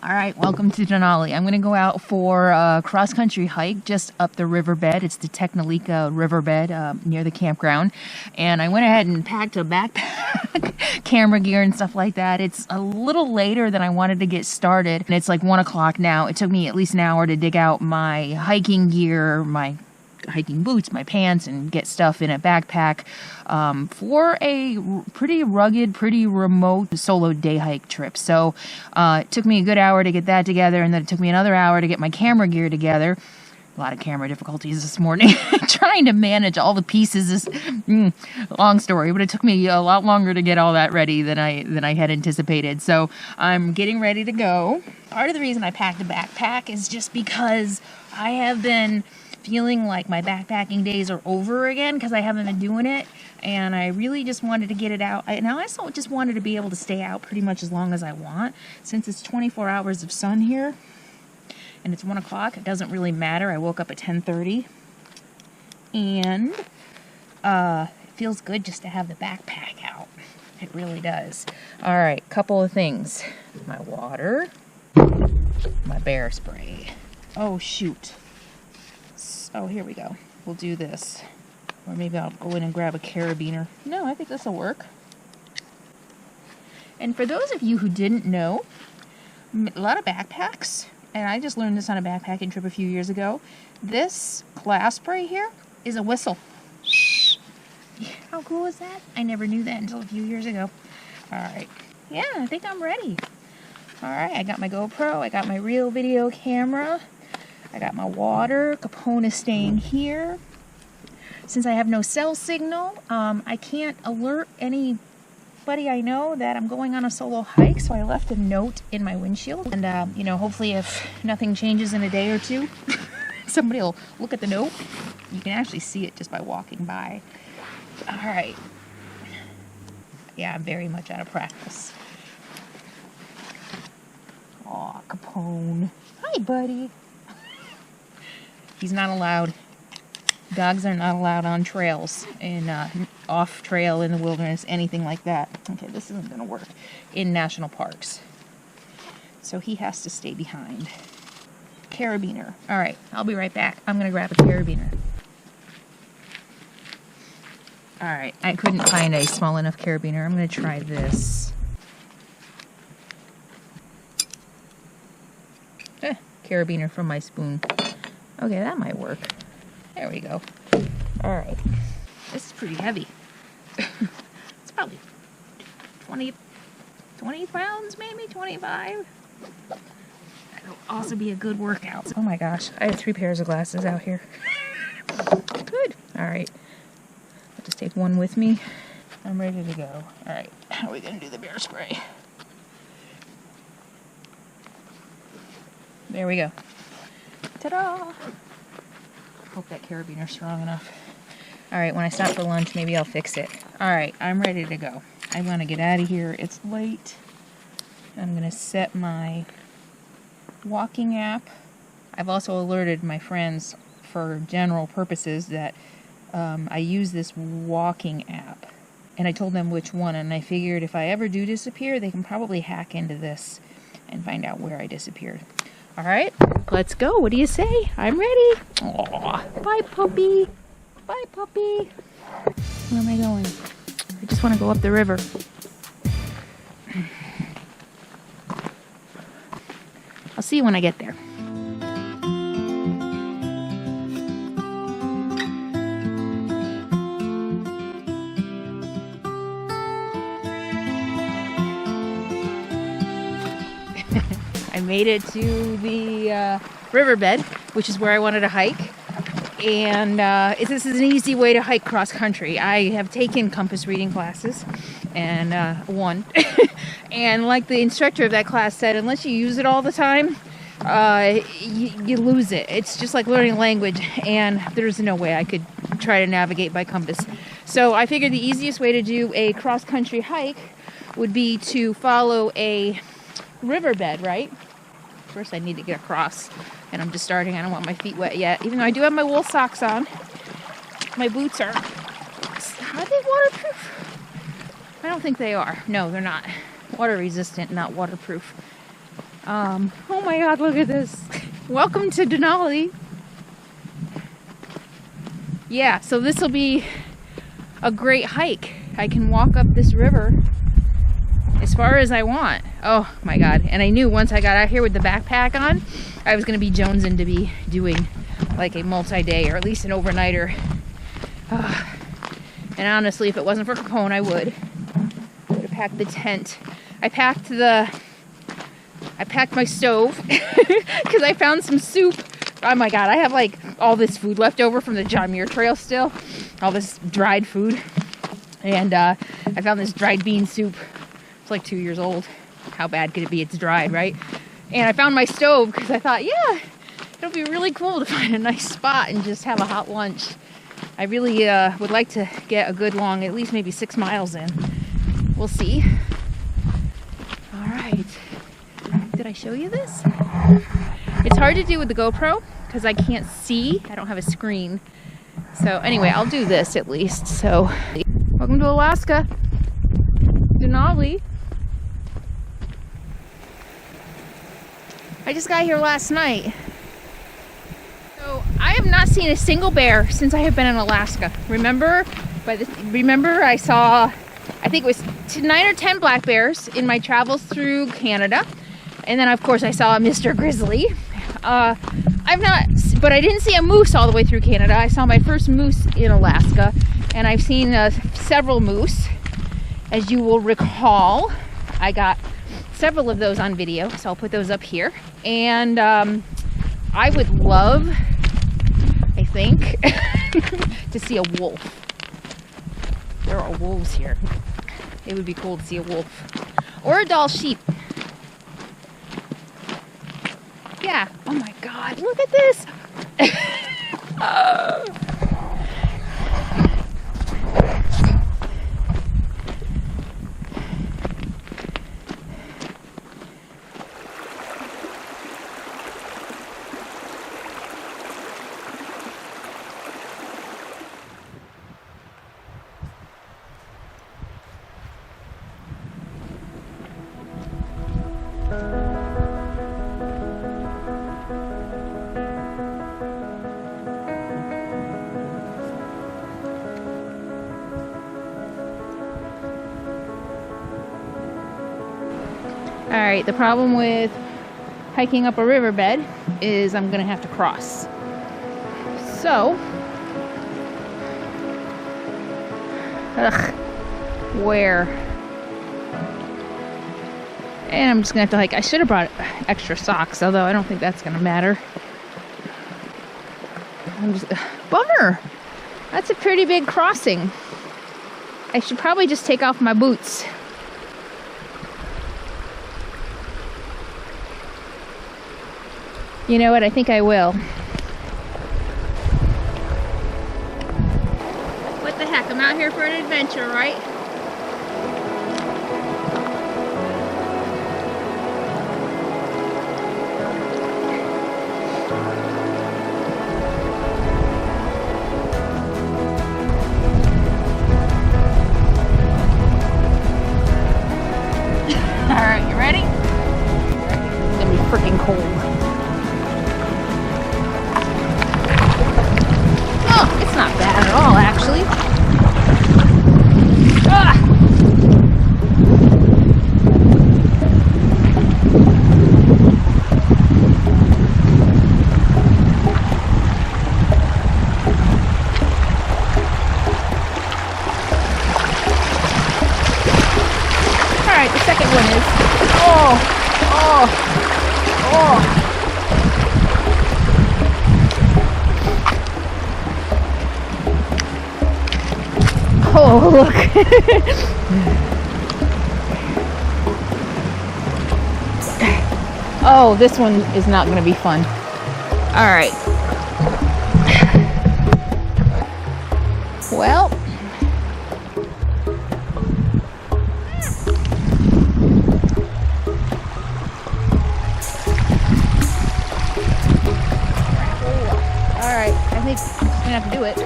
All right, welcome to Denali. I'm going to go out for a cross-country hike just up the riverbed. It's the Teklanika Riverbed near the campground. And I went ahead and packed a backpack, camera gear and stuff like that. It's a little later than I wanted to get started. And it's like 1 o'clock now. It took me at least an hour to dig out my hiking gear, my hiking boots, my pants, and get stuff in a backpack for a pretty rugged, pretty remote solo day hike trip. So it took me a good hour to get that together, and then it took me another hour to get my camera gear together. A lot of camera difficulties this morning trying to manage all the pieces is long story, but it took me a lot longer to get all that ready than I had anticipated. So I'm getting ready to go. Part of the reason I packed a backpack is just because I have been feeling like my backpacking days are over again because I haven't been doing it, and I really just wanted to get it out. I also just wanted to be able to stay out pretty much as long as I want. Since it's 24 hours of sun here and it's 1 o'clock, it doesn't really matter. I woke up at 10:30, and it feels good just to have the backpack out. It really does. All right, couple of things. My water, my bear spray. Oh shoot. Oh, here we go. We'll do this. Or maybe I'll go in and grab a carabiner. No, I think this will work. And for those of you who didn't know, a lot of backpacks, and I just learned this on a backpacking trip a few years ago, this clasp right here is a whistle. How cool is that? I never knew that until a few years ago. All right. Yeah, I think I'm ready. All right, I got my GoPro. I got my real video camera. I got my water. Capone is staying here. Since I have no cell signal, I can't alert anybody I know that I'm going on a solo hike, so I left a note in my windshield. And, hopefully if nothing changes in a day or two, somebody will look at the note. You can actually see it just by walking by. All right. Yeah, I'm very much out of practice. Aw, Capone. Hi, buddy. He's not allowed. Dogs are not allowed on trails, and off trail in the wilderness, anything like that. Okay, this isn't going to work in national parks. So he has to stay behind. Carabiner. All right, I'll be right back. I'm going to grab a carabiner. All right, I couldn't find a small enough carabiner. I'm going to try this. Carabiner from my spoon. Okay, that might work. There we go. All right. This is pretty heavy. It's probably 20 pounds, maybe 25. That'll also be a good workout. Oh my gosh, I have 3 pairs of glasses out here. Good. All right. I'll just take one with me. I'm ready to go. All right. How are we going to do the bear spray? There we go. Ta-da! Hope that carabiner's strong enough. Alright, when I stop for lunch, maybe I'll fix it. Alright, I'm ready to go. I want to get out of here. It's late. I'm going to set my walking app. I've also alerted my friends for general purposes that I use this walking app. And I told them which one, and I figured if I ever do disappear, they can probably hack into this and find out where I disappeared. All right, let's go. What do you say? I'm ready. Aw, bye, puppy. Bye, puppy. Where am I going? I just want to go up the river. I'll see you when I get there. I made it to the riverbed, which is where I wanted to hike, and this is an easy way to hike cross country. I have taken compass reading classes, and one, and like the instructor of that class said, unless you use it all the time, you lose it. It's just like learning language, and there's no way I could try to navigate by compass. So I figured the easiest way to do a cross country hike would be to follow a riverbed, right? First I need to get across, and I'm just starting. I don't want my feet wet yet, even though I do have my wool socks on. My boots are they waterproof? I don't think they are. No, they're not. Water resistant, not waterproof. Oh my God, look at this. Welcome to Denali. Yeah, so this will be a great hike. I can walk up this river as far as I want. Oh my God. And I knew once I got out here with the backpack on, I was going to be jonesing to be doing like a multi-day or at least an overnighter. And honestly, if it wasn't for Capone, I would have packed the tent. I packed my stove because I found some soup. Oh my God, I have like all this food left over from the John Muir Trail still. All this dried food. And I found this dried bean soup. It's like 2 years old. How bad could it be? It's dried, right? And I found my stove because I thought, yeah, it'll be really cool to find a nice spot and just have a hot lunch. I really would like to get a good long, at least maybe 6 miles in. We'll see. All right. Did I show you this? It's hard to do with the GoPro because I can't see. I don't have a screen. So anyway, I'll do this at least. So, welcome to Alaska. Denali. I just got here last night. So I have not seen a single bear since I have been in Alaska. Remember I saw, I think it was 9 or 10 black bears in my travels through Canada. And then of course I saw Mr. Grizzly. But I didn't see a moose all the way through Canada. I saw my first moose in Alaska, and I've seen several moose. As you will recall, I got several of those on video, so I'll put those up here. And I would love, I think, to see a wolf. There are wolves here. It would be cool to see a wolf. Or a doll sheep. Yeah. Oh my God, look at this. Alright, the problem with hiking up a riverbed is I'm going to have to cross. So, where? And I'm just going to have to hike. I should have brought extra socks, although I don't think that's going to matter. Bummer! That's a pretty big crossing. I should probably just take off my boots. You know what? I think I will. What the heck? I'm out here for an adventure, right? All right, you ready? It's gonna be freaking cold. It's not bad at all, actually. Alright, the second one is... Oh, look. Oh, this one is not going to be fun. All right. Well. All right. I think I'm just going to have to do it.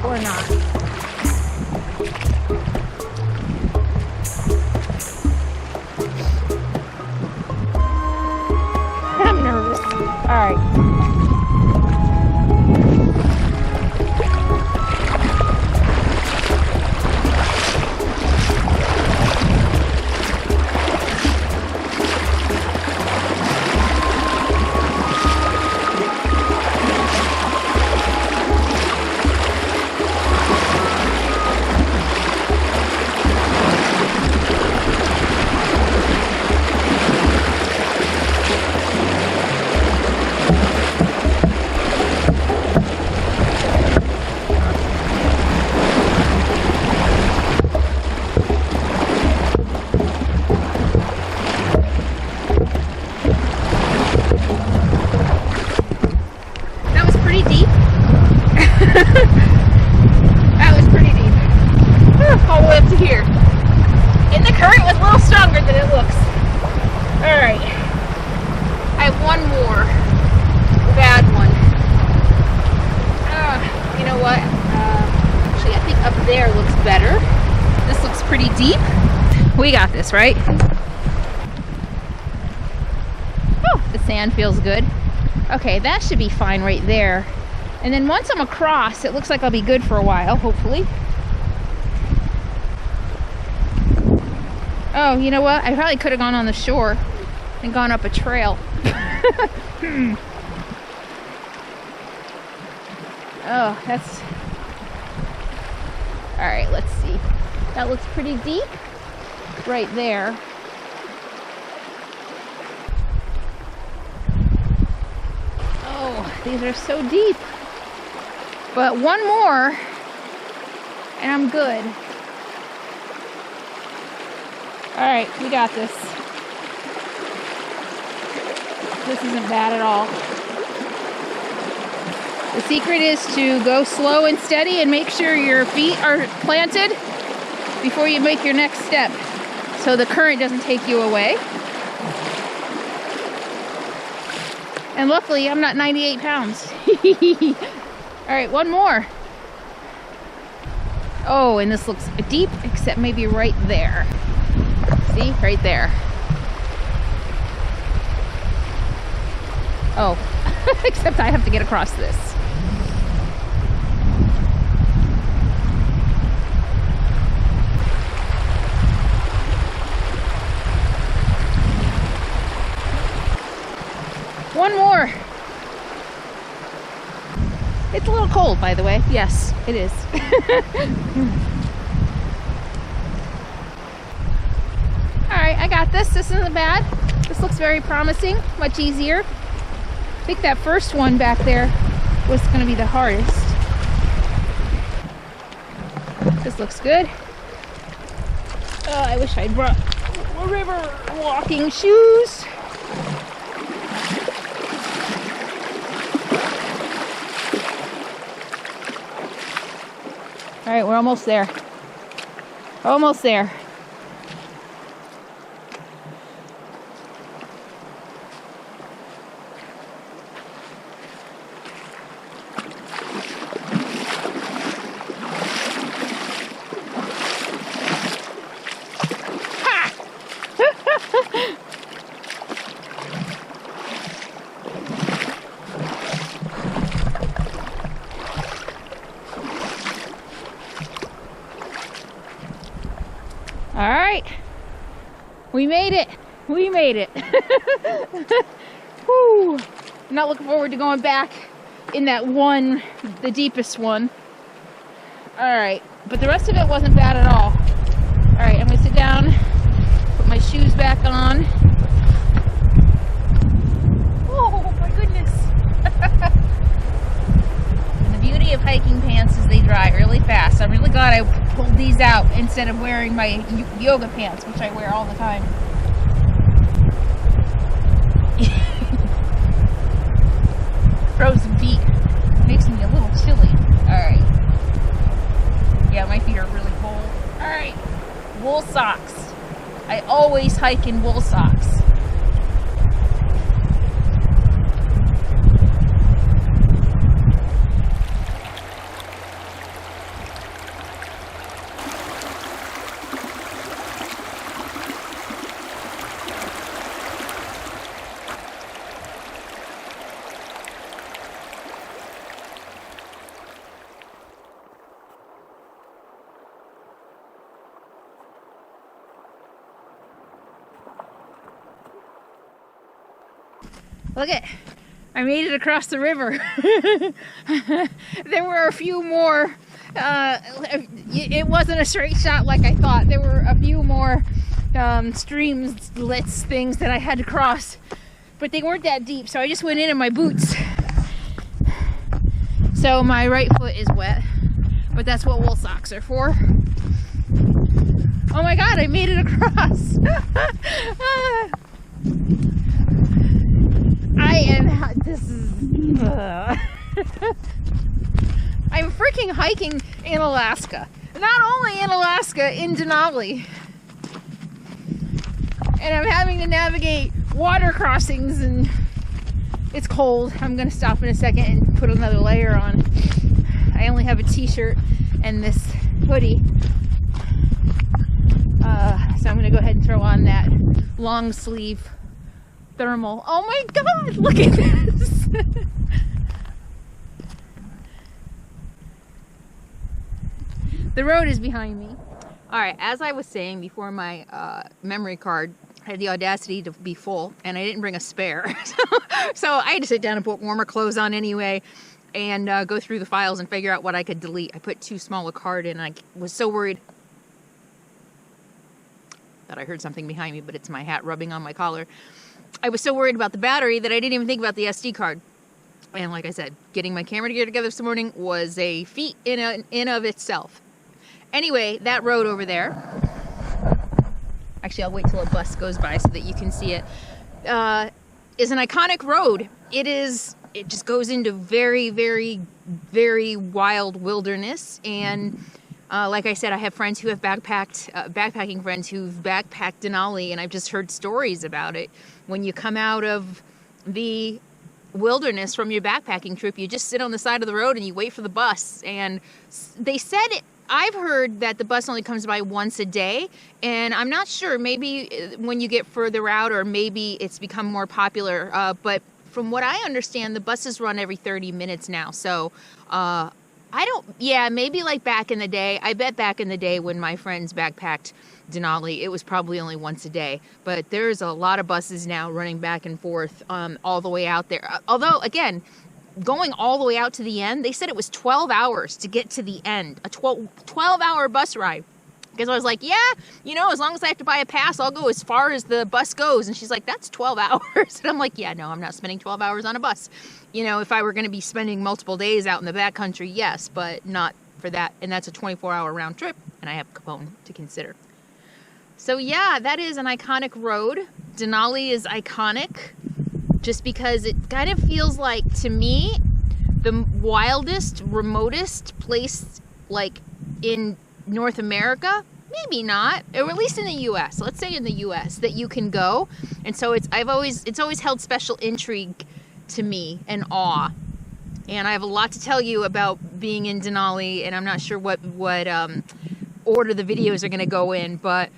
Or not. bad than it looks. All right, I have one more bad one. You know what? Actually, I think up there looks better. This looks pretty deep. We got this, right? Oh, the sand feels good. Okay, that should be fine right there. And then once I'm across, it looks like I'll be good for a while, hopefully. Oh, you know what? I probably could have gone on the shore and gone up a trail. Oh, that's... All right, let's see. That looks pretty deep right there. Oh, these are so deep. But one more, and I'm good. All right, we got this. This isn't bad at all. The secret is to go slow and steady and make sure your feet are planted before you make your next step, so the current doesn't take you away. And luckily, I'm not 98 pounds. All right, one more. Oh, and this looks deep, except maybe right there. See, right there. Oh, except I have to get across this. One more. It's a little cold, by the way. Yes, it is. All right, I got this. This isn't bad. This looks very promising, much easier. I think that first one back there was going to be the hardest. This looks good. Oh, I wish I'd brought river walking shoes. All right, we're almost there. Almost there. All right, we made it. We made it. Whew. I'm not looking forward to going back in that one, the deepest one. All right, but the rest of it wasn't bad at all. All right, I'm gonna sit down, put my shoes back on. Oh my goodness. And the beauty of hiking pants is they dry really fast. I'm really glad I pulled these out instead of wearing my yoga pants, which I wear all the time. Frozen feet makes me a little chilly. Alright. Yeah, my feet are really cold. Alright. Wool socks. I always hike in wool socks. Look it, I made it across the river. There were a few more, it wasn't a straight shot like I thought. There were a few more streamlets things that I had to cross, but they weren't that deep, so I just went in my boots. So my right foot is wet, but that's what wool socks are for. Oh my God, I made it across. I'm freaking hiking in Alaska. Not only in Alaska, in Denali. and I'm having to navigate water crossings, and it's cold. I'm gonna stop in a second and put another layer on. I only have a t-shirt and this hoodie, so I'm gonna go ahead and throw on that long sleeve thermal. Oh my god, look at this. The road is behind me. All right, as I was saying before, my memory card had the audacity to be full, and I didn't bring a spare. So I had to sit down and put warmer clothes on anyway, and go through the files and figure out what I could delete. I put too small a card in, and I was so worried that I heard something behind me, but it's my hat rubbing on my collar. I was so worried about the battery that I didn't even think about the SD card. And like I said, getting my camera gear together this morning was a feat in of itself. Anyway, that road over there, actually I'll wait till a bus goes by so that you can see it, is an iconic road. It just goes into very, very, very wild wilderness. And like I said, I have friends who have backpacking friends who've backpacked Denali, and I've just heard stories about it. When you come out of the wilderness from your backpacking trip, you just sit on the side of the road and you wait for the bus. And they said I've heard that the bus only comes by once a day, and I'm not sure, maybe when you get further out, or maybe it's become more popular, but from what I understand, the buses run every 30 minutes now. So maybe like back in the day. I bet back in the day when my friends backpacked Denali, it was probably only once a day. But there's a lot of buses now running back and forth all the way out there. Although, again, going all the way out to the end, they said it was 12 hours to get to the end. A 12-hour bus ride. Because I was like, yeah, as long as I have to buy a pass, I'll go as far as the bus goes. And she's like, that's 12 hours. And I'm like, yeah, no, I'm not spending 12 hours on a bus. If I were going to be spending multiple days out in the backcountry, yes, but not for that. And that's a 24-hour round trip, and I have Capone to consider. So yeah, that is an iconic road. Denali is iconic just because it kind of feels like, to me, the wildest, remotest place, like, in North America. Maybe not, or at least in the U.S. Let's say in the U.S. that you can go. And so it's always held special intrigue to me and awe. And I have a lot to tell you about being in Denali, and I'm not sure what order the videos are going to go in, but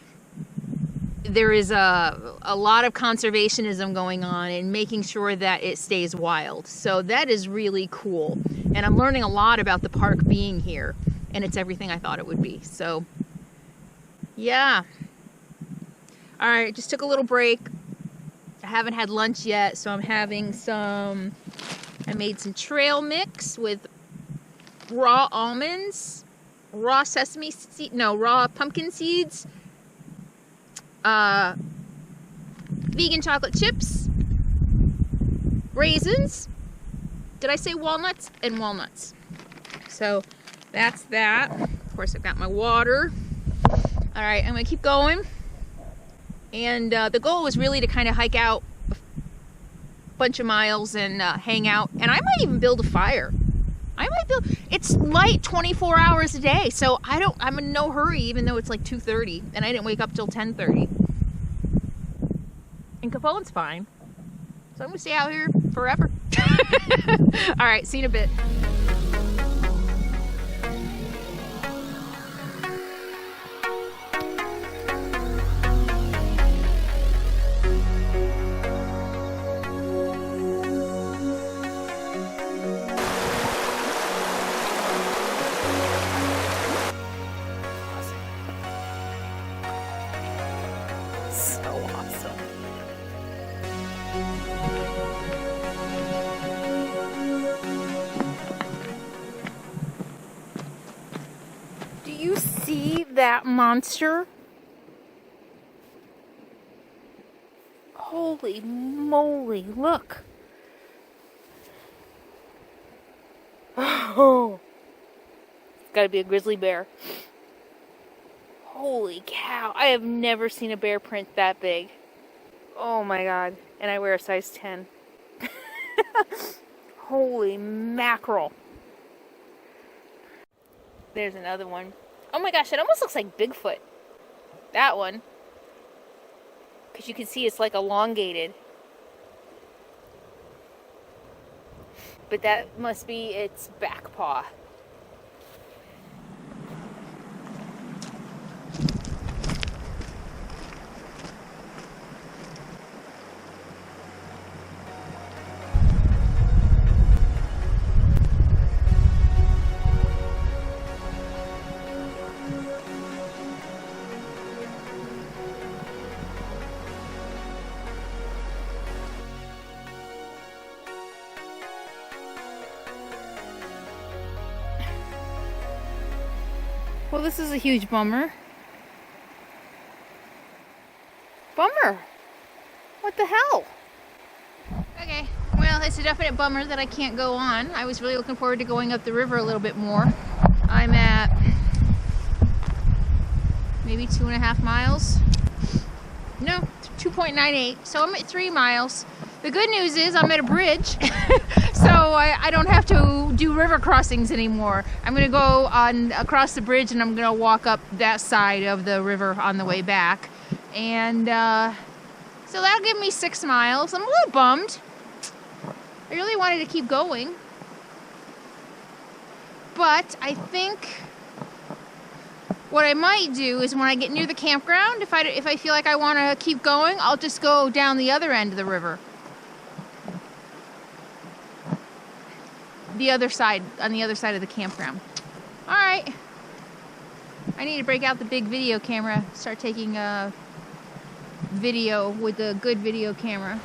there is a lot of conservationism going on and making sure that it stays wild. So that is really cool. And I'm learning a lot about the park being here, and it's everything I thought it would be. So yeah. All right, just took a little break. I haven't had lunch yet, so I'm having I made some trail mix with raw almonds, raw raw pumpkin seeds, vegan chocolate chips, raisins. Did I say walnuts? And walnuts. So that's that. Of course, I've got my water. All right, I'm gonna keep going. And the goal was really to kind of hike out a bunch of miles and hang out. And I might even build a fire. It's light 24 hours a day, so I'm in no hurry, even though it's like 2:30, and I didn't wake up till 10:30. And Capone's fine. So I'm gonna stay out here forever. All right, see you in a bit. That monster. Holy moly, look. Oh, it's gotta be a grizzly bear. Holy cow, I have never seen a bear print that big. Oh my god, and I wear a size 10. Holy mackerel. There's another one. Oh my gosh, it almost looks like Bigfoot. That one. because you can see it's like elongated. But that must be its back paw. Well, this is a huge bummer. Bummer! What the hell? Okay, well, it's a definite bummer that I can't go on. I was really looking forward to going up the river a little bit more. I'm at maybe 2.5 miles. No, 2.98, so I'm at 3 miles. The good news is I'm at a bridge, so I don't have to do river crossings anymore. I'm going to go across the bridge, and I'm going to walk up that side of the river on the way back. And so that'll give me 6 miles. I'm a little bummed. I really wanted to keep going. But I think what I might do is when I get near the campground, if I feel like I want to keep going, I'll just go down the other end of the river. The other side, on the other side of the campground. All right. I need to break out the big video camera, start taking video with a good video camera.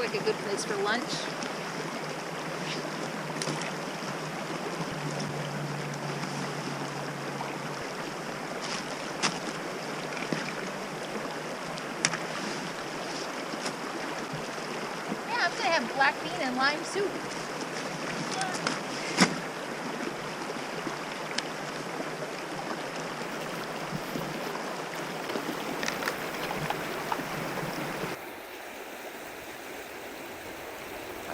A good place for lunch. Yeah, I'm gonna have black bean and lime soup.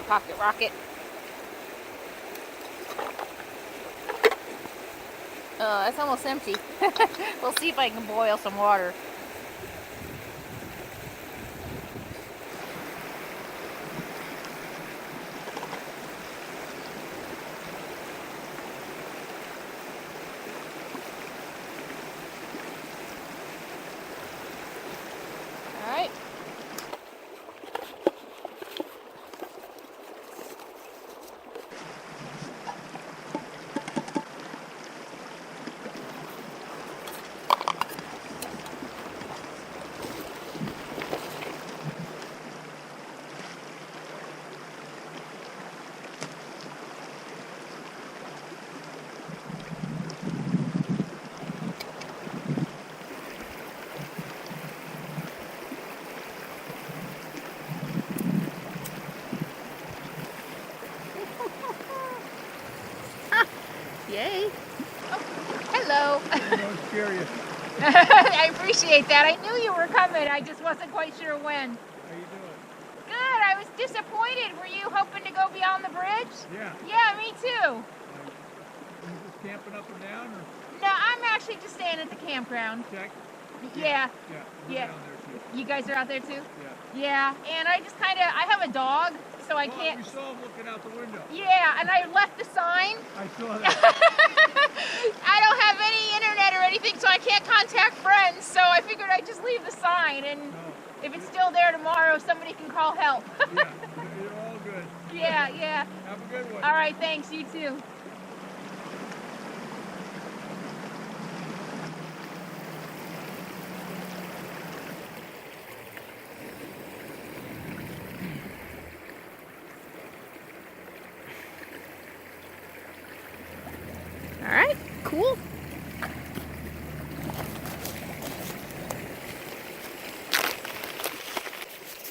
Pocket rocket. That's almost empty. We'll see if I can boil some water. All right. Yay. Oh, hello. I was curious. I appreciate that. I knew you were coming. I just wasn't quite sure when. How you doing? Good. I was disappointed. Were you hoping to go beyond the bridge? Yeah. Yeah, me too. You just camping up and down? Or? No, I'm actually just staying at the campground. Check. Yeah. Yeah. You guys are out there too? Yeah. Yeah, and I just kind of, I have a dog, so I can't. We saw him looking out the window. Yeah, and I left the sign. I saw that. I don't have any internet or anything, so I can't contact friends, so I figured I'd just leave the sign, and if it's still there tomorrow, somebody can call help. Yeah, you're all good. Yeah. Have a good one. All right, thanks, you too. All right, cool.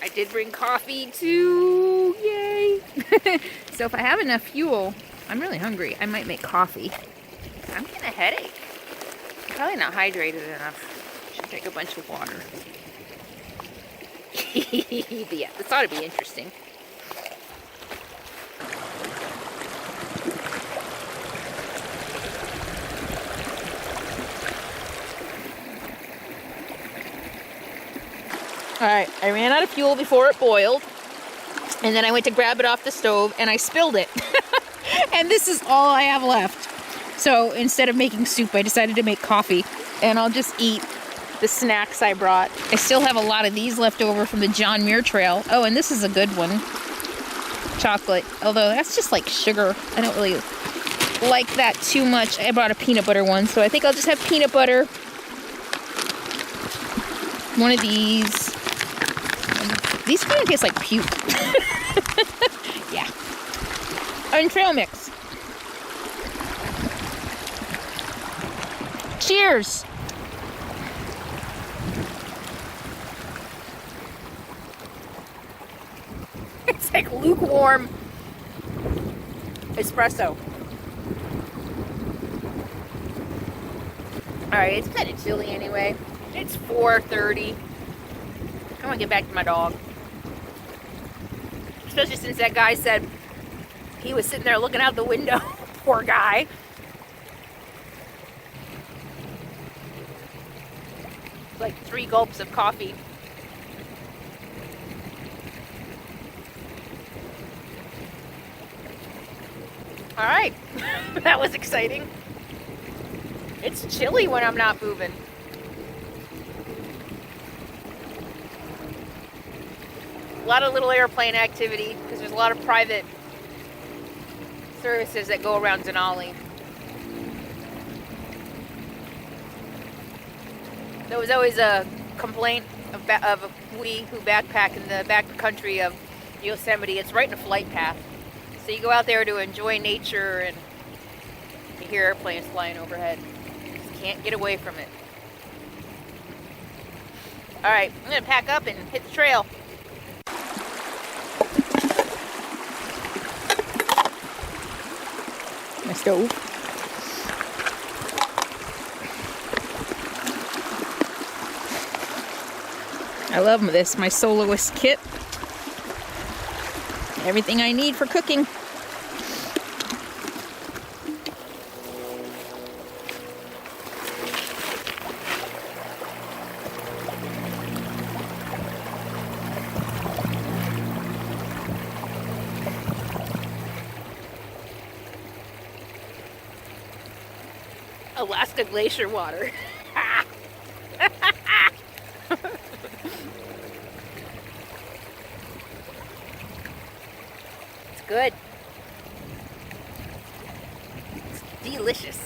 I did bring coffee too, yay. So if I have enough fuel, I'm really hungry, I might make coffee. I'm getting a headache. I'm probably not hydrated enough. Should drink a bunch of water. But yeah, this ought to be interesting. Alright, I ran out of fuel before it boiled, and then I went to grab it off the stove, and I spilled it. And this is all I have left. So instead of making soup, I decided to make coffee, and I'll just eat the snacks I brought. I still have a lot of these left over from the John Muir Trail. Oh, and this is a good one. Chocolate, although that's just like sugar. I don't really like that too much. I brought a peanut butter one, so I think I'll just have peanut butter. One of these. These kind of taste like puke. Yeah. And trail mix. Cheers. It's like lukewarm espresso. Alright, it's kind of chilly anyway. It's 4:30. I want to get back to my dog. Especially since that guy said he was sitting there looking out the window. Poor guy. Like 3 gulps of coffee. Alright. That was exciting. It's chilly when I'm not moving. A lot of little airplane activity because there's a lot of private services that go around Denali. There was always a complaint of we who backpack in the backcountry of Yosemite. It's right in a flight path. So you go out there to enjoy nature and you hear airplanes flying overhead. You just can't get away from it. Alright, I'm going to pack up and hit the trail. My stove. I love this, my soloist kit. Everything I need for cooking. Alaska glacier water. It's good. It's delicious.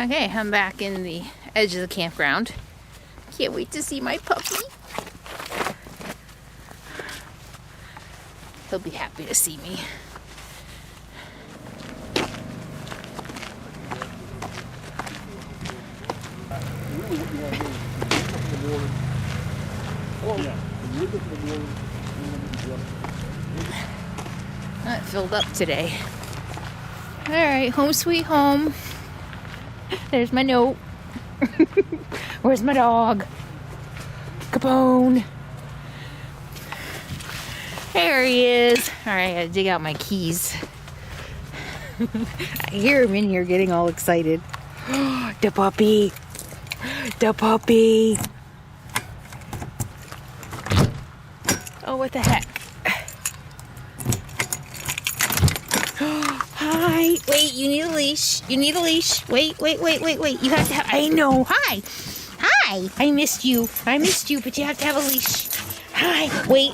Okay, I'm back in the edge of the campground. Can't wait to see my puppy. He'll be happy to see me. Not filled up today. All right, home sweet home. There's my note. Where's my dog? Capone. There he is. All right, I gotta dig out my keys. I hear him in here getting all excited. The puppy. The puppy. Oh, what the heck? Hi. Wait, you need a leash. You need a leash. Wait. You have to have... I know. Hi. Hi. I missed you, but you have to have a leash. Hi. Wait.